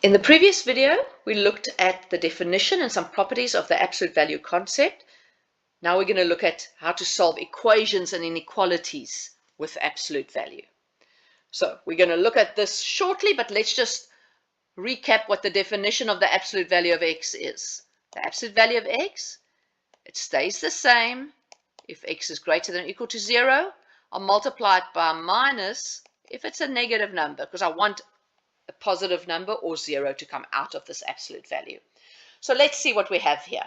In the previous video, we looked at the definition and some properties of the absolute value concept. Now we're going to look at how to solve equations and inequalities with absolute value. So we're going to look at this shortly, but let's just recap what the definition of the absolute value of x is. The absolute value of x, it stays the same if x is greater than or equal to 0. I'll multiply it by minus if it's a negative number, because I want a positive number or 0 to come out of this absolute value. So let's see what we have here.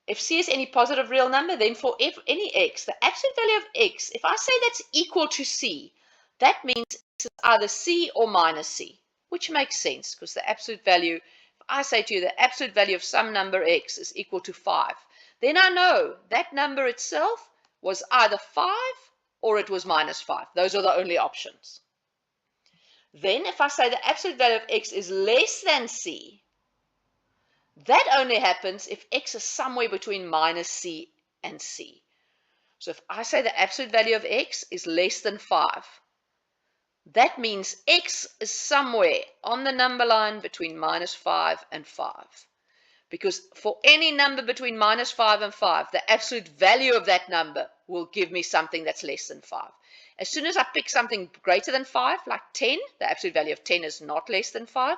If c is any positive real number, then for any x, the absolute value of x, if I say that's equal to c, that means it's either c or minus c, which makes sense because the absolute value, if I say to you the absolute value of some number x is equal to 5, then I know that number itself was either 5 or it was minus 5. Those are the only options. Then if I say the absolute value of x is less than c, that only happens if x is somewhere between minus c and c. So if I say the absolute value of x is less than 5, that means x is somewhere on the number line between minus 5 and 5. Because for any number between minus 5 and 5, the absolute value of that number will give me something that's less than 5. As soon as I pick something greater than 5, like 10, the absolute value of 10 is not less than 5.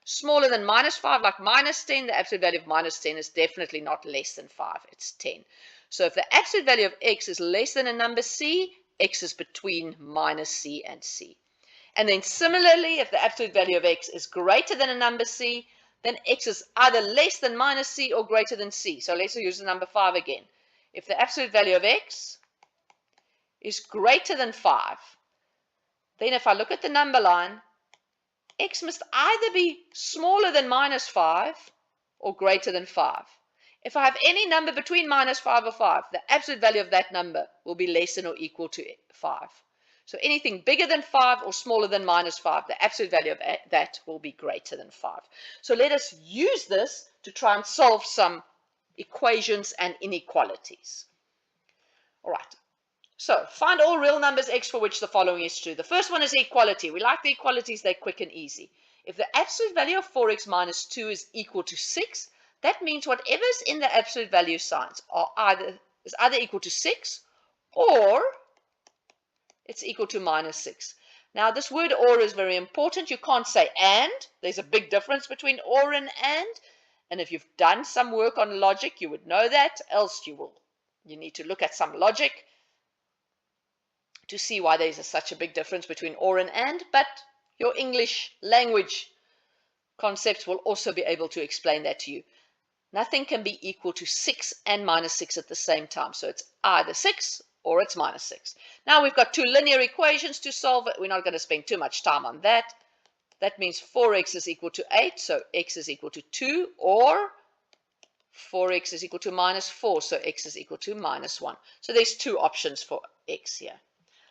Smaller than minus 5, like minus 10, the absolute value of minus 10 is definitely not less than 5. It's 10. So if the absolute value of x is less than a number c, x is between minus c and c. And then similarly, if the absolute value of x is greater than a number c, then x is either less than minus c or greater than c. So let's use the number 5 again. If the absolute value of x is greater than 5, then if I look at the number line, x must either be smaller than minus 5 or greater than 5. If I have any number between minus 5 or 5, the absolute value of that number will be less than or equal to 5. So anything bigger than 5 or smaller than minus 5, the absolute value of that will be greater than 5. So let us use this to try and solve some equations and inequalities. All right. So find all real numbers x for which the following is true. The first one is equality. We like the equalities, they're quick and easy. If the absolute value of 4x minus 2 is equal to 6, that means whatever's in the absolute value signs is either equal to 6 or it's equal to minus 6. Now this word or is very important. You can't say and. There's a big difference between or and and. And if you've done some work on logic, you would know that. Else you need to look at some logic to see why there's such a big difference between or and, but your English language concepts will also be able to explain that to you. Nothing can be equal to 6 and minus 6 at the same time, so it's either 6 or it's minus 6. Now we've got two linear equations to solve it. We're not going to spend too much time on that. That means 4x is equal to 8, so x is equal to 2, or 4x is equal to minus 4, so x is equal to minus 1. So there's two options for x here.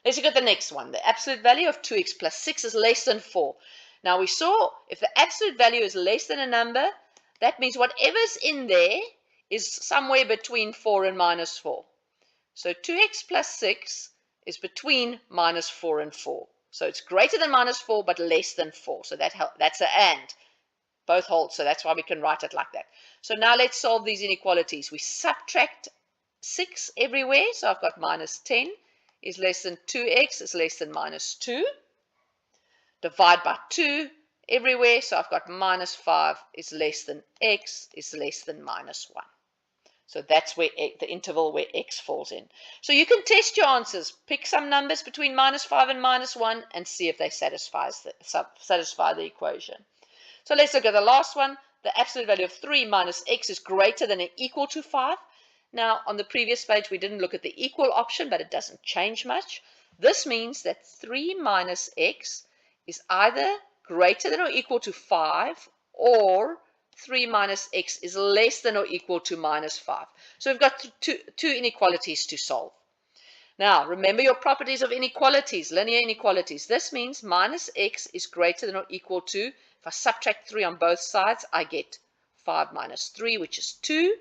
Let's look at the next one. The absolute value of 2x plus 6 is less than 4. Now we saw if the absolute value is less than a number, that means whatever's in there is somewhere between 4 and minus 4. So 2x plus 6 is between minus 4 and 4. So it's greater than minus 4 but less than 4. So that's an and. Both hold, so that's why we can write it like that. So now let's solve these inequalities. We subtract 6 everywhere, so I've got minus 10. Is less than 2x is less than minus 2. Divide by 2 everywhere, so I've got minus 5 is less than x is less than minus 1. So that's where the interval where x falls in. So you can test your answers. Pick some numbers between minus 5 and minus 1 and see if they satisfy the equation. So let's look at the last one. The absolute value of 3 minus x is greater than or equal to 5. Now, on the previous page, we didn't look at the equal option, but it doesn't change much. This means that 3 minus x is either greater than or equal to 5, or 3 minus x is less than or equal to minus 5. So we've got two inequalities to solve. Now, remember your properties of inequalities, linear inequalities. This means minus x is greater than or equal to, if I subtract 3 on both sides, I get 5 minus 3, which is 2.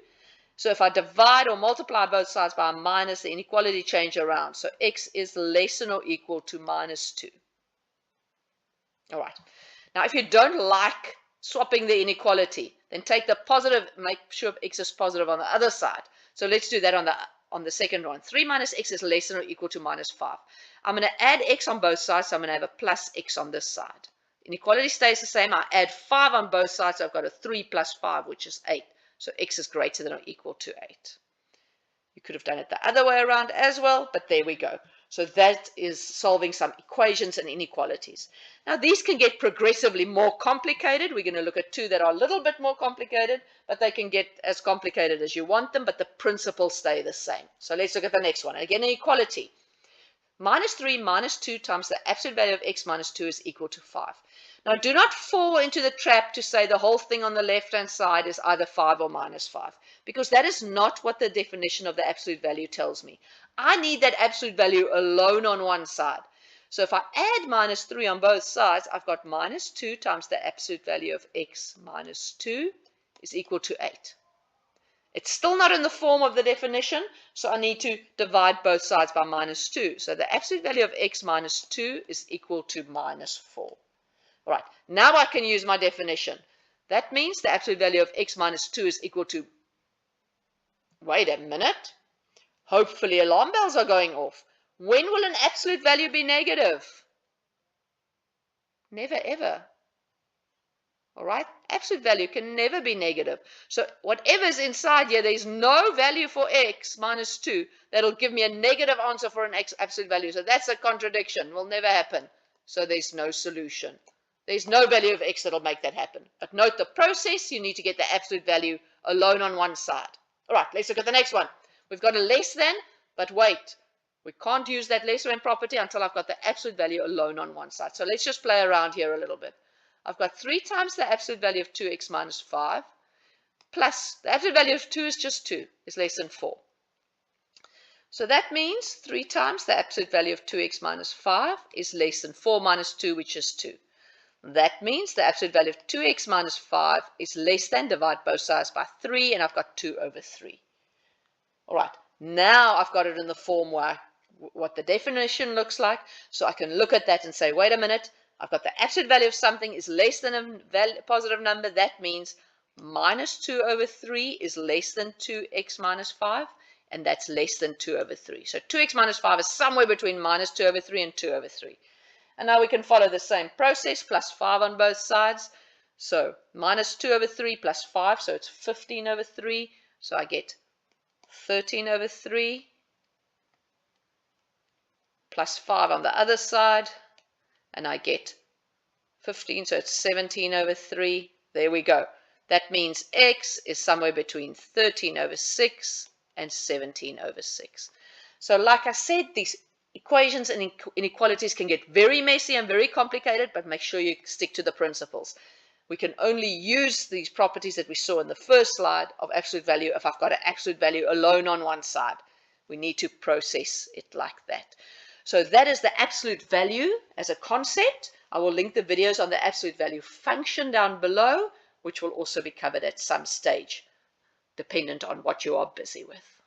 So if I divide or multiply both sides by a minus, the inequality change around. So x is less than or equal to minus 2. All right. Now, if you don't like swapping the inequality, then take the positive, make sure x is positive on the other side. So let's do that on the second one. 3 minus x is less than or equal to minus 5. I'm going to add x on both sides, so I'm going to have a plus x on this side. Inequality stays the same. I add 5 on both sides, so I've got a 3 plus 5, which is 8. So x is greater than or equal to 8. You could have done it the other way around as well, but there we go. So that is solving some equations and inequalities. Now these can get progressively more complicated. We're going to look at two that are a little bit more complicated, but they can get as complicated as you want them, but the principles stay the same. So let's look at the next one. Again, inequality. Minus 3 minus 2 times the absolute value of x minus 2 is equal to 5. Now do not fall into the trap to say the whole thing on the left-hand side is either 5 or minus 5, because that is not what the definition of the absolute value tells me. I need that absolute value alone on one side. So if I add minus 3 on both sides, I've got minus 2 times the absolute value of x minus 2 is equal to 8. It's still not in the form of the definition, so I need to divide both sides by minus 2. So the absolute value of x minus 2 is equal to minus 4. All right, now I can use my definition. That means the absolute value of x minus 2 is equal to, wait a minute, hopefully alarm bells are going off. When will an absolute value be negative? Never ever. All right, absolute value can never be negative. So whatever's inside here, there's no value for x minus 2 that'll give me a negative answer for an absolute value. So that's a contradiction, will never happen. So there's no solution. There's no value of x that'll make that happen. But note the process, you need to get the absolute value alone on one side. All right, let's look at the next one. We've got a less than, but wait, we can't use that less than property until I've got the absolute value alone on one side. So let's just play around here a little bit. I've got 3 times the absolute value of 2x minus 5, plus the absolute value of 2 is just 2, is less than 4. So that means 3 times the absolute value of 2x minus 5 is less than 4 minus 2, which is 2. That means the absolute value of 2x minus 5 is less than, divide both sides by 3, and I've got 2 over 3. All right, now I've got it in the form where what the definition looks like, so I can look at that and say, wait a minute, I've got the absolute value of something is less than a positive number. That means minus 2 over 3 is less than 2x minus 5, and that's less than 2 over 3. So 2x minus 5 is somewhere between minus 2 over 3 and 2 over 3. And now we can follow the same process, plus 5 on both sides. So minus 2 over 3 plus 5, so it's 15 over 3. So I get 13 over 3 plus 5 on the other side. And I get 15, so it's 17 over 3. There we go. That means x is somewhere between 13 over 6 and 17 over 6. So like I said, these equations and inequalities can get very messy and very complicated, but make sure you stick to the principles. We can only use these properties that we saw in the first slide of absolute value if I've got an absolute value alone on one side. We need to process it like that. So that is the absolute value as a concept. I will link the videos on the absolute value function down below, which will also be covered at some stage, dependent on what you are busy with.